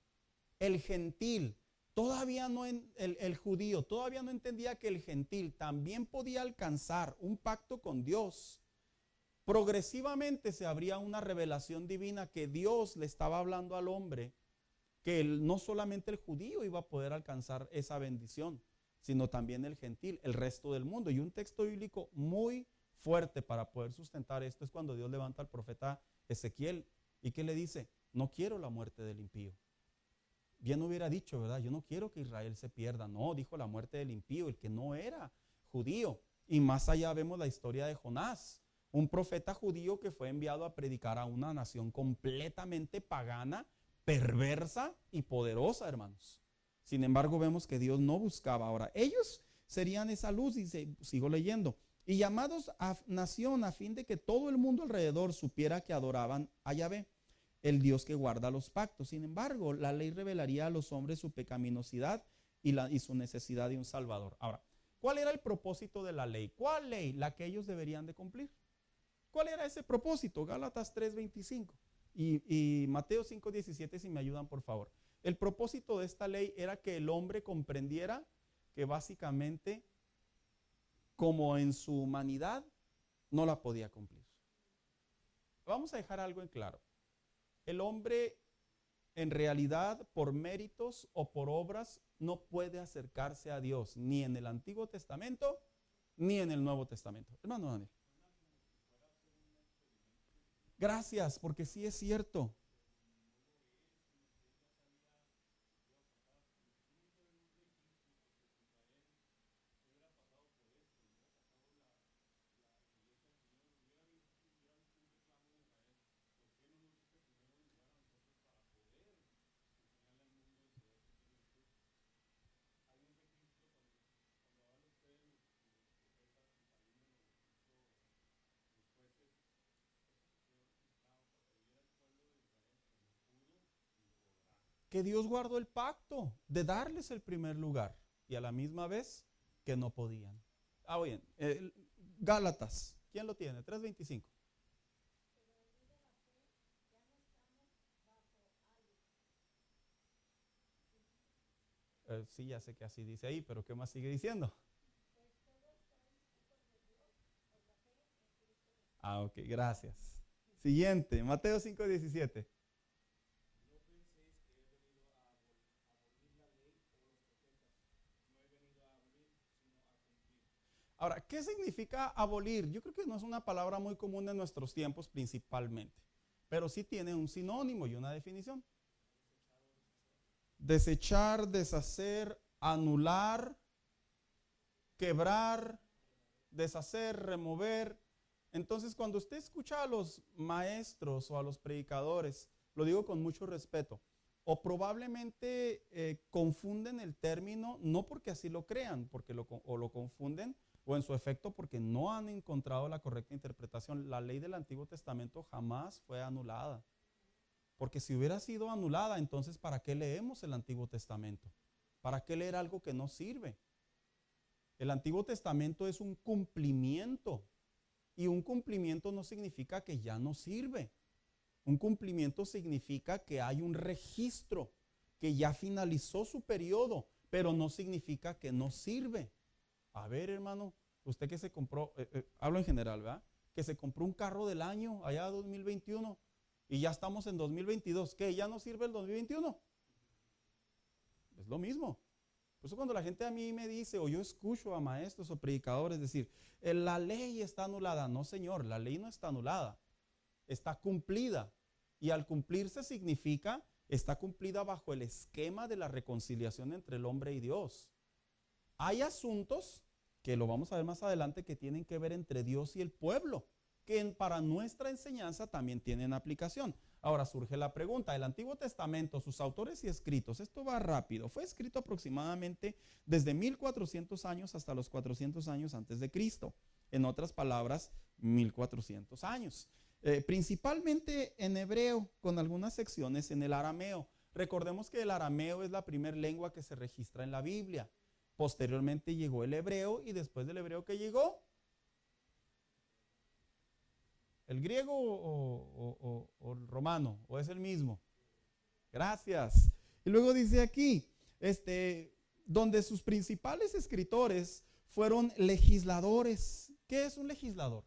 el gentil, el judío todavía no entendía que el gentil también podía alcanzar un pacto con Dios, progresivamente se abría una revelación divina que Dios le estaba hablando al hombre, que no solamente el judío iba a poder alcanzar esa bendición, sino también el gentil, el resto del mundo. Y un texto bíblico muy fuerte para poder sustentar esto es cuando Dios levanta al profeta Ezequiel y que le dice: no quiero la muerte del impío. Bien hubiera dicho, ¿verdad? Yo no quiero que Israel se pierda. No, dijo la muerte del impío, el que no era judío. Y más allá vemos la historia de Jonás, un profeta judío que fue enviado a predicar a una nación completamente pagana, perversa y poderosa, hermanos. Sin embargo, vemos que Dios no buscaba. Ahora, ellos serían esa luz, y sigo leyendo. Y llamados a nación a fin de que todo el mundo alrededor supiera que adoraban a Yahvé, el Dios que guarda los pactos. Sin embargo, la ley revelaría a los hombres su pecaminosidad y su necesidad de un Salvador. Ahora, ¿cuál era el propósito de la ley? ¿Cuál ley? La que ellos deberían de cumplir. ¿Cuál era ese propósito? Gálatas 3:25 y Mateo 5:17, si me ayudan, por favor. El propósito de esta ley era que el hombre comprendiera que básicamente, como en su humanidad, no la podía cumplir. Vamos a dejar algo en claro. El hombre, en realidad, por méritos o por obras, no puede acercarse a Dios, ni en el Antiguo Testamento, ni en el Nuevo Testamento. Hermano Daniel. Gracias, porque sí es cierto. Que Dios guardó el pacto de darles el primer lugar y a la misma vez que no podían. Bien, Gálatas, ¿quién lo tiene? 3:25. Sí, ya sé que así dice ahí, pero ¿qué más sigue diciendo? Ok, gracias. Siguiente, Mateo 5:17. Ahora, ¿qué significa abolir? Yo creo que no es una palabra muy común en nuestros tiempos principalmente, pero sí tiene un sinónimo y una definición. Desechar, deshacer, anular, quebrar, deshacer, remover. Entonces, cuando usted escucha a los maestros o a los predicadores, lo digo con mucho respeto, o probablemente confunden el término, no porque así lo crean, o lo confunden, o en su efecto porque no han encontrado la correcta interpretación. La ley del Antiguo Testamento jamás fue anulada. Porque si hubiera sido anulada, entonces ¿para qué leemos el Antiguo Testamento? ¿Para qué leer algo que no sirve? El Antiguo Testamento es un cumplimiento. Y un cumplimiento no significa que ya no sirve. Un cumplimiento significa que hay un registro, que ya finalizó su periodo, pero no significa que no sirve. A ver, hermano, usted que se compró, hablo en general, ¿verdad? Que se compró un carro del año allá 2021 y ya estamos en 2022. ¿Qué? ¿Ya no sirve el 2021? Es lo mismo. Por eso cuando la gente a mí me dice, o yo escucho a maestros o predicadores decir, la ley está anulada. No, señor, la ley no está anulada, está cumplida. Y al cumplirse significa, está cumplida bajo el esquema de la reconciliación entre el hombre y Dios. Hay asuntos, que lo vamos a ver más adelante, que tienen que ver entre Dios y el pueblo, que para nuestra enseñanza también tienen aplicación. Ahora surge la pregunta, el Antiguo Testamento, sus autores y escritos, esto va rápido, fue escrito aproximadamente desde 1400 años hasta los 400 años antes de Cristo. En otras palabras, 1400 años. Principalmente en hebreo, con algunas secciones en el arameo. Recordemos que el arameo es la primera lengua que se registra en la Biblia. Posteriormente llegó el hebreo y después del hebreo, ¿qué llegó? ¿El griego o el romano? ¿O es el mismo? Gracias. Y luego dice aquí, donde sus principales escritores fueron legisladores. ¿Qué es un legislador?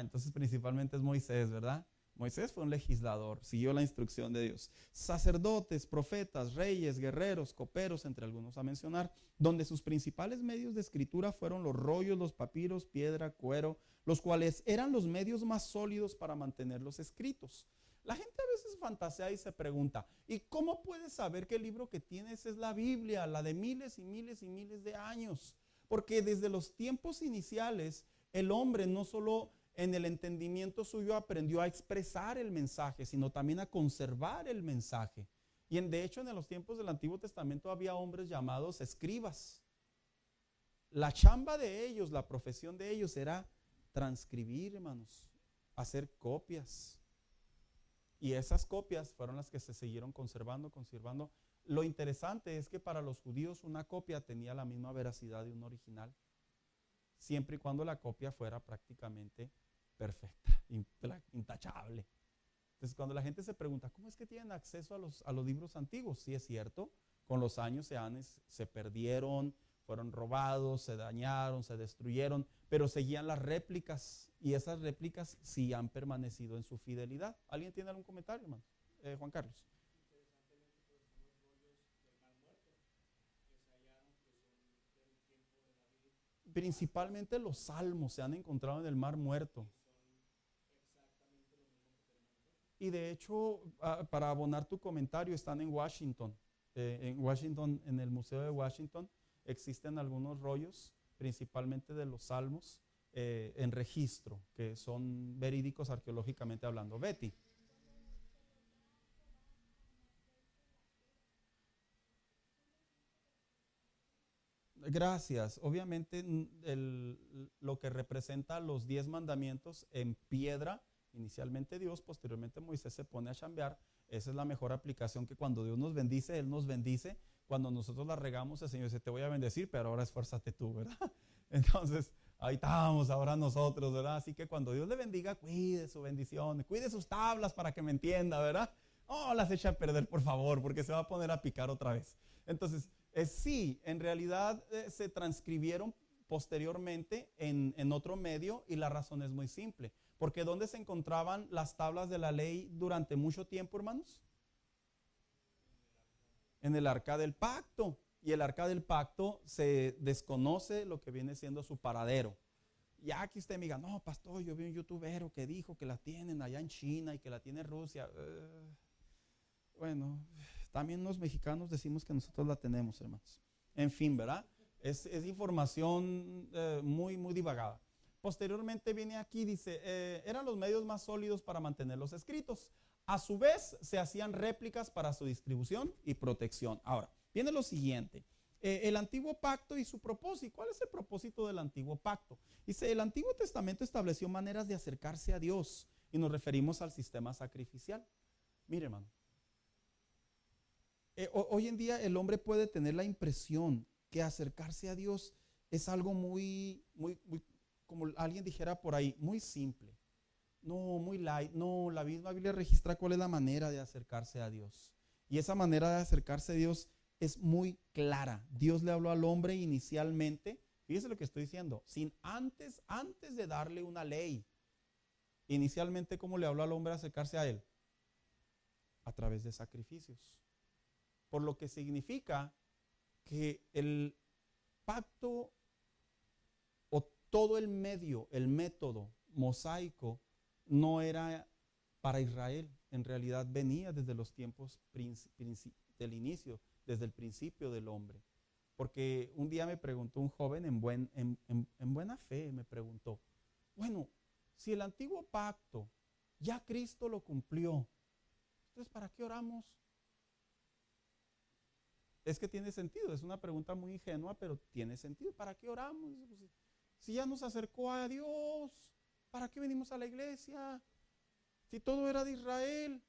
Entonces principalmente es Moisés, ¿verdad? Moisés fue un legislador, siguió la instrucción de Dios. Sacerdotes, profetas, reyes, guerreros, coperos, entre algunos a mencionar, donde sus principales medios de escritura fueron los rollos, los papiros, piedra, cuero, los cuales eran los medios más sólidos para mantenerlos escritos. La gente a veces fantasea y se pregunta, ¿y cómo puedes saber que el libro que tienes es la Biblia, la de miles y miles y miles de años? Porque desde los tiempos iniciales, el hombre no solo en el entendimiento suyo aprendió a expresar el mensaje, sino también a conservar el mensaje. Y de hecho, en los tiempos del Antiguo Testamento había hombres llamados escribas. La chamba de ellos, la profesión de ellos era transcribir, hermanos, hacer copias. Y esas copias fueron las que se siguieron conservando. Lo interesante es que para los judíos una copia tenía la misma veracidad de un original, siempre y cuando la copia fuera prácticamente perfecta, intachable. Entonces, cuando la gente se pregunta, ¿cómo es que tienen acceso a los libros antiguos? Sí, es cierto, con los años se perdieron, fueron robados, se dañaron, se destruyeron, pero seguían las réplicas y esas réplicas sí han permanecido en su fidelidad. ¿Alguien tiene algún comentario, hermano? Juan Carlos. Principalmente los salmos se han encontrado en el Mar Muerto. Y de hecho, para abonar tu comentario, están en Washington. En el Museo de Washington, existen algunos rollos, principalmente de los salmos, en registro, que son verídicos arqueológicamente hablando. Betty. Gracias. Obviamente lo que representa los 10 mandamientos en piedra, inicialmente Dios, posteriormente Moisés se pone a chambear. Esa es la mejor aplicación, que cuando Dios nos bendice, Él nos bendice. Cuando nosotros la regamos, el Señor dice, te voy a bendecir, pero ahora esfuérzate tú, ¿verdad? Entonces, ahí estamos ahora nosotros, ¿verdad? Así que cuando Dios le bendiga, cuide su bendición, cuide sus tablas para que me entienda, ¿verdad? No las eche a perder, por favor, porque se va a poner a picar otra vez. Entonces, sí, en realidad se transcribieron posteriormente en otro medio, y la razón es muy simple. Porque ¿dónde se encontraban las tablas de la ley durante mucho tiempo, hermanos? En el Arca del Pacto. Y el Arca del Pacto se desconoce lo que viene siendo su paradero. Ya que usted me diga, no, pastor, yo vi un youtubero que dijo que la tienen allá en China y que la tiene Rusia. Bueno, también los mexicanos decimos que nosotros la tenemos, hermanos. En fin, ¿verdad? Es información muy, muy divagada. Posteriormente viene aquí, dice, eran los medios más sólidos para mantenerlos escritos. A su vez, se hacían réplicas para su distribución y protección. Ahora, viene lo siguiente. El antiguo pacto y su propósito. ¿Cuál es el propósito del antiguo pacto? Dice, el Antiguo Testamento estableció maneras de acercarse a Dios, y nos referimos al sistema sacrificial. Mire, hermano, hoy en día el hombre puede tener la impresión que acercarse a Dios es algo muy, muy, muy, como alguien dijera por ahí, muy simple. No, muy light. No, la misma Biblia registra cuál es la manera de acercarse a Dios. Y esa manera de acercarse a Dios es muy clara. Dios le habló al hombre inicialmente, fíjese lo que estoy diciendo, antes de darle una ley. Inicialmente, ¿cómo le habló al hombre a acercarse a él? A través de sacrificios. por lo que significa que el pacto o todo el medio, el método mosaico no era para Israel. En realidad venía desde los tiempos del inicio, desde el principio del hombre. Porque un día me preguntó un joven en buena fe, me preguntó, bueno, si el antiguo pacto ya Cristo lo cumplió, entonces ¿para qué oramos? Es que tiene sentido, es una pregunta muy ingenua, pero tiene sentido. ¿Para qué oramos? Si ya nos acercó a Dios, ¿para qué venimos a la iglesia? Si todo era de Israel.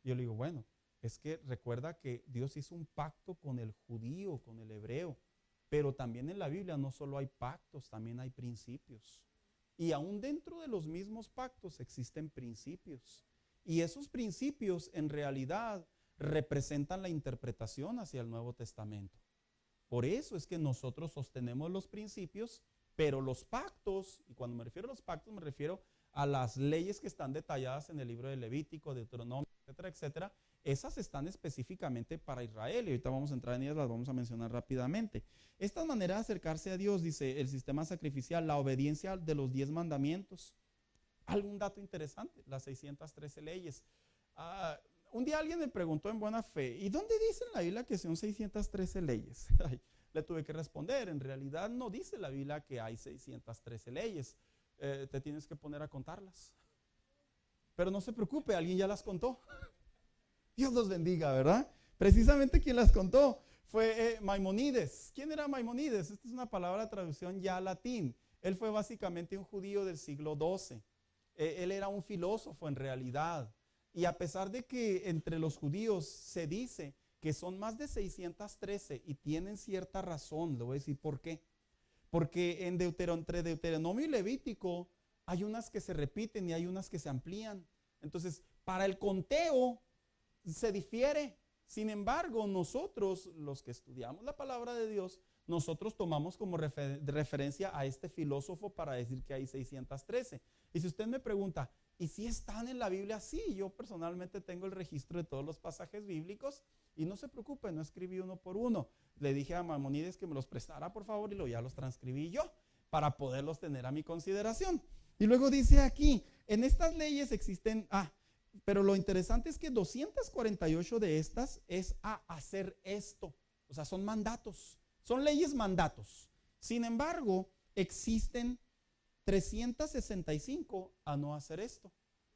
Yo le digo, bueno, es que recuerda que Dios hizo un pacto con el judío, con el hebreo, pero también en la Biblia no solo hay pactos, también hay principios. Y aún dentro de los mismos pactos existen principios. Y esos principios en realidad representan la interpretación hacia el Nuevo Testamento. Por eso es que nosotros sostenemos los principios, pero los pactos, y cuando me refiero a los pactos me refiero a las leyes que están detalladas en el libro de Levítico, Deuteronomio, etcétera, etcétera, esas están específicamente para Israel y ahorita vamos a entrar en ellas, las vamos a mencionar rápidamente. Esta manera de acercarse a Dios, dice el sistema sacrificial, la obediencia de los 10 mandamientos. Algún dato interesante, las 613 leyes. Un día alguien me preguntó en buena fe, ¿y dónde dice en la Biblia que son 613 leyes? Le tuve que responder, en realidad no dice la Biblia que hay 613 leyes. Te tienes que poner a contarlas. Pero no se preocupe, alguien ya las contó. Dios los bendiga, ¿verdad? Precisamente quien las contó fue Maimonides. ¿Quién era Maimonides? Esta es una palabra de traducción ya latín. Él fue básicamente un judío del siglo XII. Él era un filósofo en realidad. Y a pesar de que entre los judíos se dice que son más de 613 y tienen cierta razón, le voy a decir por qué. Porque entre Deuteronomio y Levítico hay unas que se repiten y hay unas que se amplían. Entonces, para el conteo se difiere. Sin embargo, nosotros, los que estudiamos la palabra de Dios, nosotros tomamos como referencia a este filósofo para decir que hay 613. Y si usted me pregunta, ¿y si están en la Biblia? Sí, yo personalmente tengo el registro de todos los pasajes bíblicos y no se preocupe, no escribí uno por uno. Le dije a Maimonides que me los prestara por favor y luego ya los transcribí yo para poderlos tener a mi consideración. Y luego dice aquí, en estas leyes existen, pero lo interesante es que 248 de estas es a hacer esto. O sea, son mandatos, son leyes mandatos. Sin embargo, existen 365 a no hacer esto.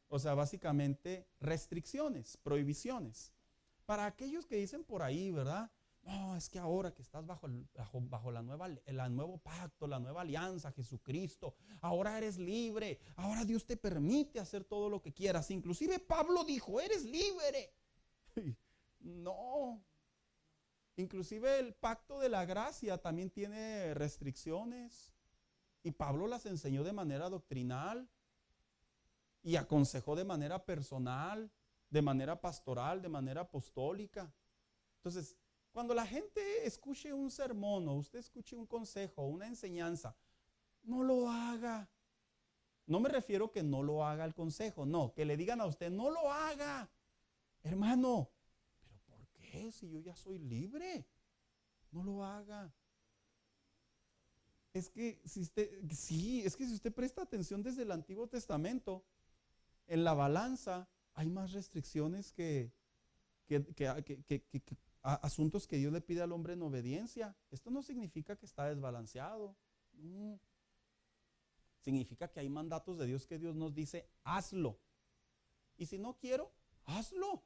O sea, básicamente restricciones, prohibiciones. Para aquellos que dicen por ahí, ¿verdad? No, es que ahora que estás bajo el nuevo pacto, la nueva alianza, Jesucristo, ahora eres libre, ahora Dios te permite hacer todo lo que quieras. Inclusive Pablo dijo, eres libre. No. Inclusive el pacto de la gracia también tiene restricciones. Y Pablo las enseñó de manera doctrinal y aconsejó de manera personal, de manera pastoral, de manera apostólica. Entonces, cuando la gente escuche un sermón o usted escuche un consejo o una enseñanza, no lo haga. No me refiero que no lo haga el consejo, no, que le digan a usted, no lo haga. Hermano, ¿pero por qué? Si yo ya soy libre, no lo haga. Es que si usted presta atención desde el Antiguo Testamento, en la balanza hay más restricciones que asuntos que Dios le pide al hombre en obediencia. Esto no significa que está desbalanceado. No. Significa que hay mandatos de Dios que Dios nos dice, hazlo. Y si no quiero, hazlo.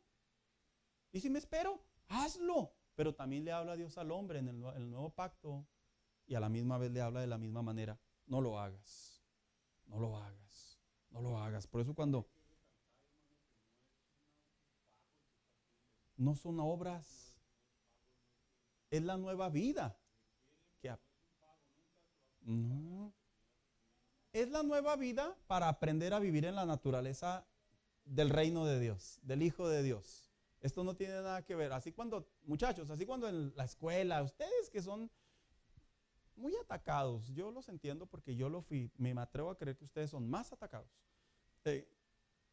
Y si me espero, hazlo. Pero también le habla Dios al hombre en el nuevo pacto. Y a la misma vez le habla de la misma manera. No lo hagas. No lo hagas. No lo hagas. Por eso cuando no son obras, es la nueva vida. No. Es la nueva vida para aprender a vivir en la naturaleza del reino de Dios, del Hijo de Dios. Esto no tiene nada que ver. Muchachos, así cuando en la escuela, ustedes que son muy atacados, yo los entiendo porque yo lo fui, me atrevo a creer que ustedes son más atacados.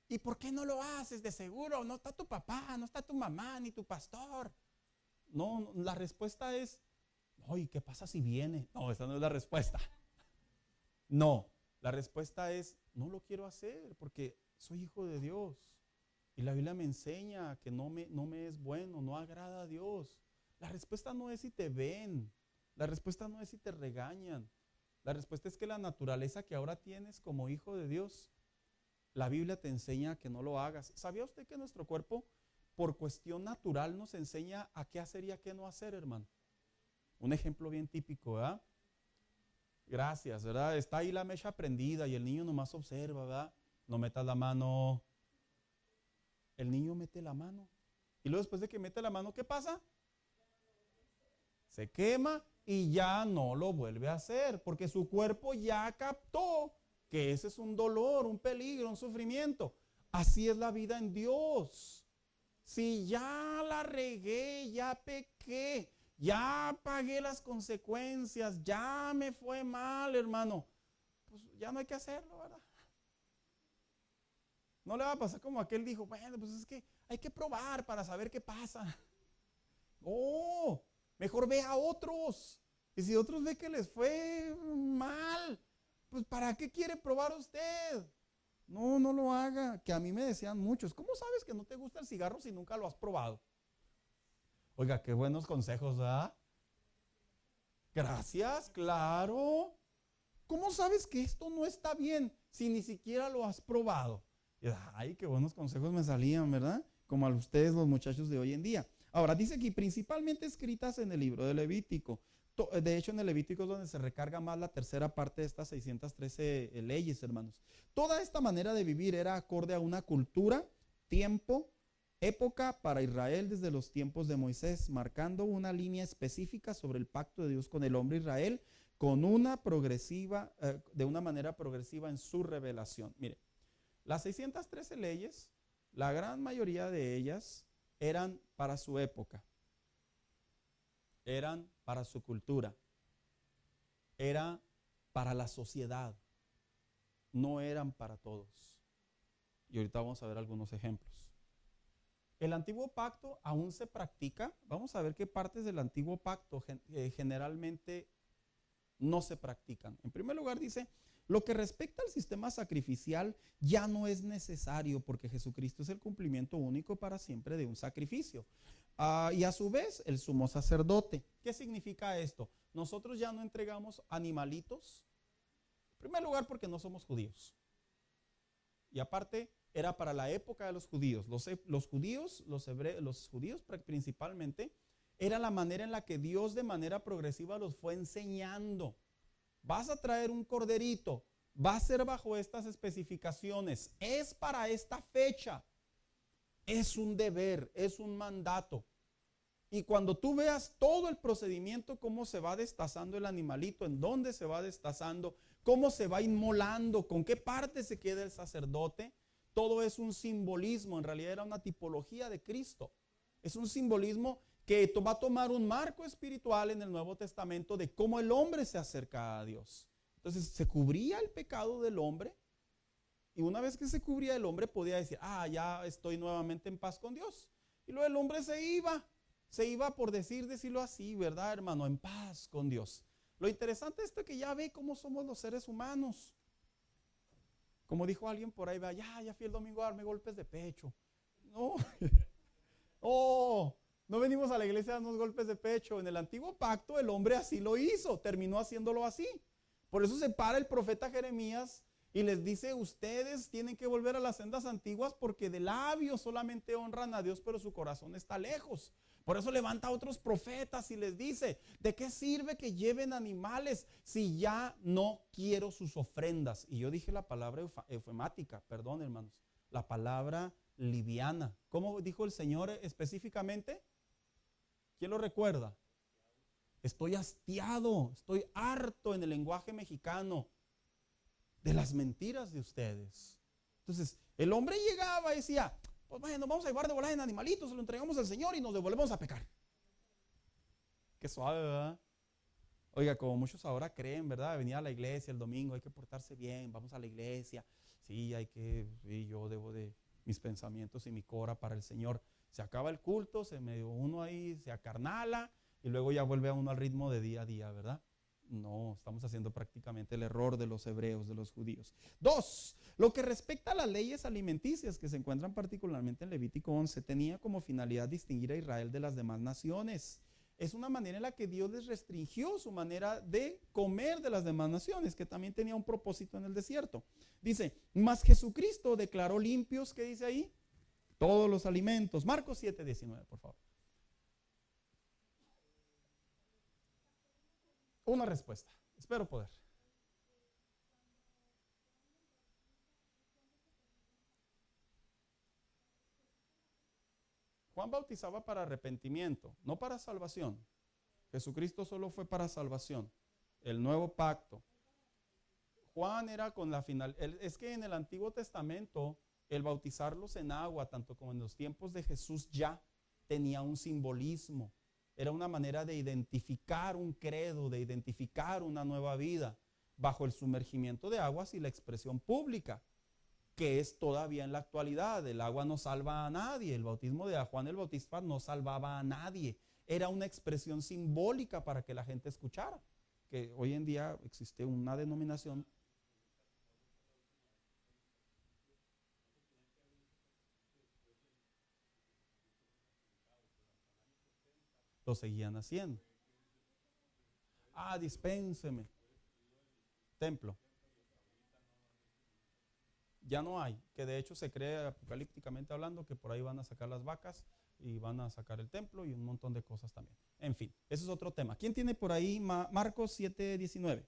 ¿Y por qué no lo haces? De seguro, no está tu papá, no está tu mamá, ni tu pastor. No, la respuesta es, ¿y qué pasa si viene? No, esa no es la respuesta. No, la respuesta es, no lo quiero hacer porque soy hijo de Dios. Y la Biblia me enseña que no me es bueno, no agrada a Dios. La respuesta no es si te ven, la respuesta no es si te regañan. La respuesta es que la naturaleza que ahora tienes como hijo de Dios, la Biblia te enseña que no lo hagas. ¿Sabía usted que nuestro cuerpo, por cuestión natural, nos enseña a qué hacer y a qué no hacer, hermano? Un ejemplo bien típico, ¿verdad? Gracias, ¿verdad? Está ahí la mecha prendida y el niño nomás observa, ¿verdad? No metas la mano. El niño mete la mano. Y luego después de que mete la mano, ¿qué pasa? Se quema y ya no lo vuelve a hacer, porque su cuerpo ya captó que ese es un dolor, un peligro, un sufrimiento. Así es la vida en Dios. Si ya la regué, ya pequé, ya pagué las consecuencias, ya me fue mal, hermano, pues ya no hay que hacerlo, ¿verdad? No le va a pasar como aquel dijo, bueno, pues es que hay que probar para saber qué pasa. Oh, mejor ve a otros. Y si otros ve que les fue mal, pues ¿para qué quiere probar usted? No, no lo haga. Que a mí me decían muchos, ¿cómo sabes que no te gusta el cigarro si nunca lo has probado? Oiga, qué buenos consejos, ¿verdad? Gracias, claro. ¿Cómo sabes que esto no está bien si ni siquiera lo has probado? Ay, qué buenos consejos me salían, ¿verdad? Como a ustedes los muchachos de hoy en día. Ahora, dice aquí, principalmente escritas en el libro de Levítico. De hecho, en el Levítico es donde se recarga más la tercera parte de estas 613 leyes, hermanos. Toda esta manera de vivir era acorde a una cultura, tiempo, época para Israel desde los tiempos de Moisés, marcando una línea específica sobre el pacto de Dios con el hombre Israel, con una progresiva, de una manera progresiva en su revelación. Mire, las 613 leyes, la gran mayoría de ellas eran para su época, eran para su cultura, era para la sociedad, no eran para todos. Y ahorita vamos a ver algunos ejemplos. El antiguo pacto aún se practica. Vamos a ver qué partes del antiguo pacto generalmente no se practican. En primer lugar dice, lo que respecta al sistema sacrificial ya no es necesario porque Jesucristo es el cumplimiento único para siempre de un sacrificio. Y a su vez el sumo sacerdote. ¿Qué significa esto? Nosotros ya no entregamos animalitos. En primer lugar porque no somos judíos. Y aparte era para la época de los judíos. Los judíos principalmente, era la manera en la que Dios de manera progresiva los fue enseñando. Vas a traer un corderito, va a ser bajo estas especificaciones, es para esta fecha, es un deber, es un mandato. Y cuando tú veas todo el procedimiento, cómo se va destazando el animalito, en dónde se va destazando, cómo se va inmolando, con qué parte se queda el sacerdote, todo es un simbolismo, en realidad era una tipología de Cristo. Es un simbolismo que va a tomar un marco espiritual en el Nuevo Testamento de cómo el hombre se acerca a Dios. Entonces se cubría el pecado del hombre y una vez que se cubría el hombre podía decir, ya estoy nuevamente en paz con Dios. Y luego el hombre se iba por decirlo así, ¿verdad, hermano? En paz con Dios. Lo interesante es que ya ve cómo somos los seres humanos. Como dijo alguien por ahí, ya fui el domingo a darme golpes de pecho. No, no venimos a la iglesia a darnos golpes de pecho. En el antiguo pacto el hombre así lo hizo, terminó haciéndolo así. Por eso se para el profeta Jeremías y les dice, ustedes tienen que volver a las sendas antiguas porque de labios solamente honran a Dios, pero su corazón está lejos. Por eso levanta a otros profetas y les dice, ¿de qué sirve que lleven animales si ya no quiero sus ofrendas? Y yo dije la palabra eufemática, perdón hermanos, la palabra liviana. ¿Cómo dijo el Señor específicamente? ¿Quién lo recuerda? Estoy hastiado, estoy harto en el lenguaje mexicano de las mentiras de ustedes. Entonces, el hombre llegaba y decía, pues bueno, vamos a llevar de volada en animalitos, se lo entregamos al Señor y nos devolvemos a pecar. Qué suave, ¿verdad? Oiga, como muchos ahora creen, ¿verdad? Venir a la iglesia el domingo, hay que portarse bien, vamos a la iglesia. Sí, yo debo de mis pensamientos y mi cora para el Señor. Se acaba el culto, uno ahí se acarnala y luego ya vuelve a uno al ritmo de día a día, ¿verdad? No, estamos haciendo prácticamente el error de los hebreos, de los judíos. 2. Lo que respecta a las leyes alimenticias que se encuentran particularmente en Levítico 11, tenía como finalidad distinguir a Israel de las demás naciones. Es una manera en la que Dios les restringió su manera de comer de las demás naciones, que también tenía un propósito en el desierto. Dice, mas Jesucristo declaró limpios, ¿qué dice ahí? Todos los alimentos. Marcos 7:19, por favor. Una respuesta. Espero poder. Juan bautizaba para arrepentimiento, no para salvación. Jesucristo solo fue para salvación. El nuevo pacto. Juan era con la final. Es que en el Antiguo Testamento, el bautizarlos en agua, tanto como en los tiempos de Jesús, ya tenía un simbolismo. Era una manera de identificar un credo, de identificar una nueva vida bajo el sumergimiento de aguas y la expresión pública, que es todavía en la actualidad. El agua no salva a nadie. El bautismo de Juan el Bautista no salvaba a nadie. Era una expresión simbólica para que la gente escuchara. Que hoy en día existe una denominación. Lo seguían haciendo. Dispénseme. Templo. Ya no hay, que de hecho se cree apocalípticamente hablando que por ahí van a sacar las vacas y van a sacar el templo y un montón de cosas también. En fin, eso es otro tema. ¿Quién tiene por ahí Marcos 7:19?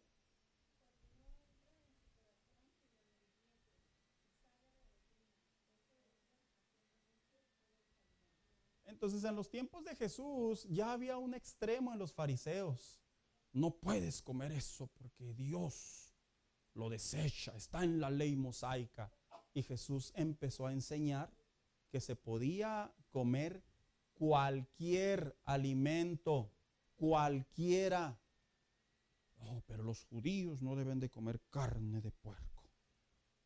Entonces, en los tiempos de Jesús ya había un extremo en los fariseos. No puedes comer eso porque Dios lo desecha, está en la ley mosaica. Y Jesús empezó a enseñar que se podía comer cualquier alimento, cualquiera. No, pero los judíos no deben de comer carne de puerco.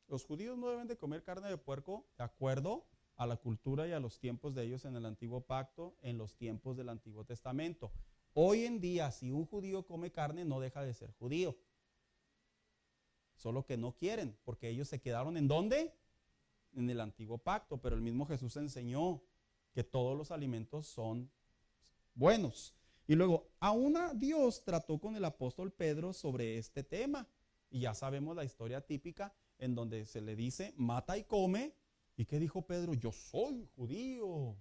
Los judíos no deben de comer carne de puerco de acuerdo a la cultura y a los tiempos de ellos en el Antiguo Pacto, en los tiempos del Antiguo Testamento. Hoy en día, si un judío come carne, no deja de ser judío. Solo que no quieren, porque ellos se quedaron ¿en dónde? En el Antiguo Pacto, pero el mismo Jesús enseñó que todos los alimentos son buenos. Y luego, aún Dios trató con el apóstol Pedro sobre este tema. Y ya sabemos la historia típica en donde se le dice, mata y come. ¿Y qué dijo Pedro? Yo soy judío.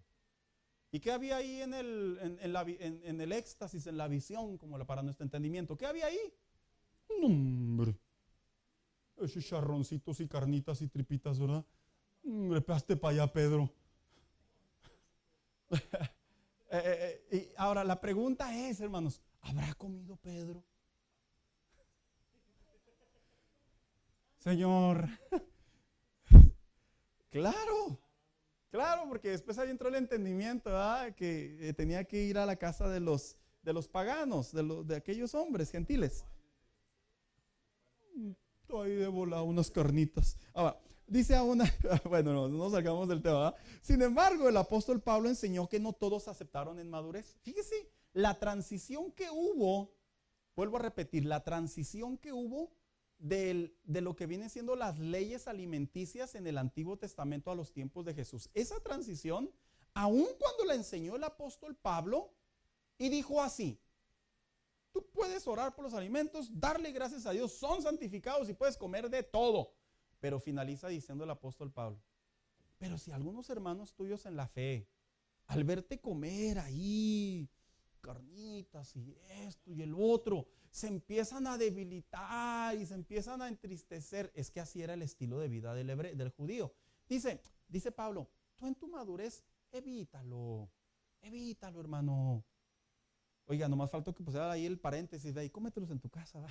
¿Y qué había ahí en el éxtasis, en la visión, como para nuestro entendimiento? ¿Qué había ahí? No, hombre. Esos charroncitos y carnitas y tripitas, ¿verdad? Le pegaste para allá, Pedro. Y ahora la pregunta es, hermanos, ¿habrá comido Pedro? Señor. Claro, claro, porque después ahí entró el entendimiento, ¿verdad? Que tenía que ir a la casa de los paganos, de aquellos hombres gentiles. Ahí de volada unas carnitas. Ahora, dice a una, bueno, no salgamos del tema, ¿verdad? Sin embargo, el apóstol Pablo enseñó que no todos aceptaron en madurez. Fíjese, la transición que hubo, vuelvo a repetir, la transición que hubo de lo que vienen siendo las leyes alimenticias en el Antiguo Testamento a los tiempos de Jesús. Esa transición, aun cuando la enseñó el apóstol Pablo, y dijo así: tú puedes orar por los alimentos, darle gracias a Dios, son santificados y puedes comer de todo. Pero finaliza diciendo el apóstol Pablo: pero si algunos hermanos tuyos en la fe, al verte comer ahí carnitas y esto y el otro, se empiezan a debilitar y se empiezan a entristecer. Es que así era el estilo de vida del judío. Dice Pablo, tú en tu madurez, evítalo, hermano. Oiga, nomás faltó que pusiera ahí el paréntesis de ahí, cómetelos en tu casa.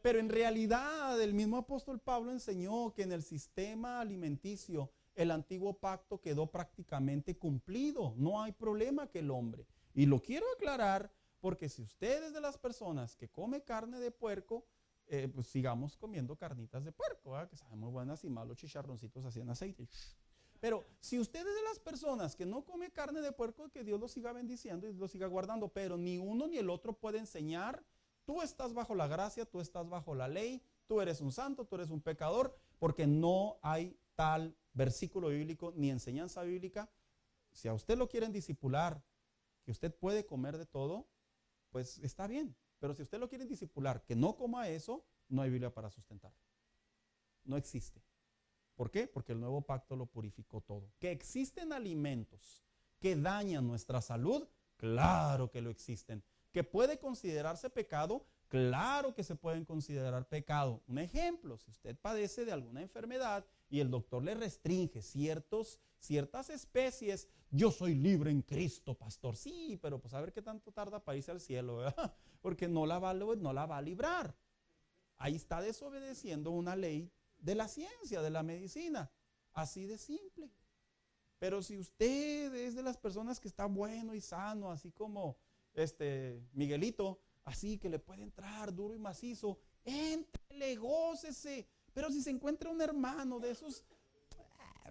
Pero en realidad el mismo apóstol Pablo enseñó que en el sistema alimenticio el antiguo pacto quedó prácticamente cumplido. No hay problema que el hombre. Y lo quiero aclarar porque si usted es de las personas que come carne de puerco, pues sigamos comiendo carnitas de puerco, ¿verdad? Que saben muy buenas, y más los chicharroncitos así en aceite. Pero si usted es de las personas que no come carne de puerco, que Dios lo siga bendiciendo y lo siga guardando, pero ni uno ni el otro puede enseñar. Tú estás bajo la gracia, tú estás bajo la ley, tú eres un santo, tú eres un pecador, porque no hay tal versículo bíblico ni enseñanza bíblica. Si a usted lo quieren discipular, que usted puede comer de todo, pues está bien. Pero si usted lo quiere discipular, que no coma eso, no hay Biblia para sustentar. No existe. ¿Por qué? Porque el nuevo pacto lo purificó todo. ¿Que existen alimentos que dañan nuestra salud? Claro que lo existen. ¿Que puede considerarse pecado? Claro que se pueden considerar pecado. Un ejemplo, si usted padece de alguna enfermedad y el doctor le restringe ciertas especies, yo soy libre en Cristo, pastor. Sí, pero pues a ver qué tanto tarda para irse al cielo, ¿verdad? Porque no la va a librar. Ahí está desobedeciendo una ley de la ciencia, de la medicina. Así de simple. Pero si usted es de las personas que está bueno y sano, así como Miguelito, así que le puede entrar duro y macizo, éntrele, gócese. Pero si se encuentra un hermano de esos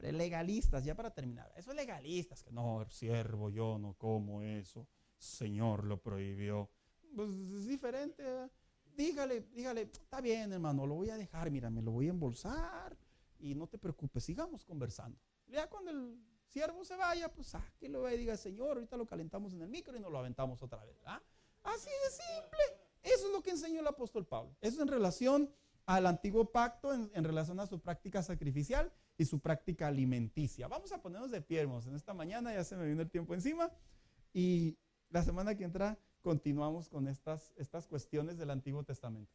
legalistas, ya para terminar, esos legalistas que no, siervo, yo no como eso, Señor lo prohibió, pues es diferente, ¿verdad? Dígale, está bien, hermano, lo voy a dejar, mira, me lo voy a embolsar y no te preocupes, sigamos conversando. Ya cuando el siervo se vaya, pues sáquelo y diga, Señor, ahorita lo calentamos en el micro y nos lo aventamos otra vez, ¿verdad? Así de simple. Eso es lo que enseñó el apóstol Pablo. Eso en relación al antiguo pacto, en relación a su práctica sacrificial y su práctica alimenticia. Vamos a ponernos de pie, hermanos, en esta mañana, ya se me vino el tiempo encima, y la semana que entra continuamos con estas cuestiones del Antiguo Testamento.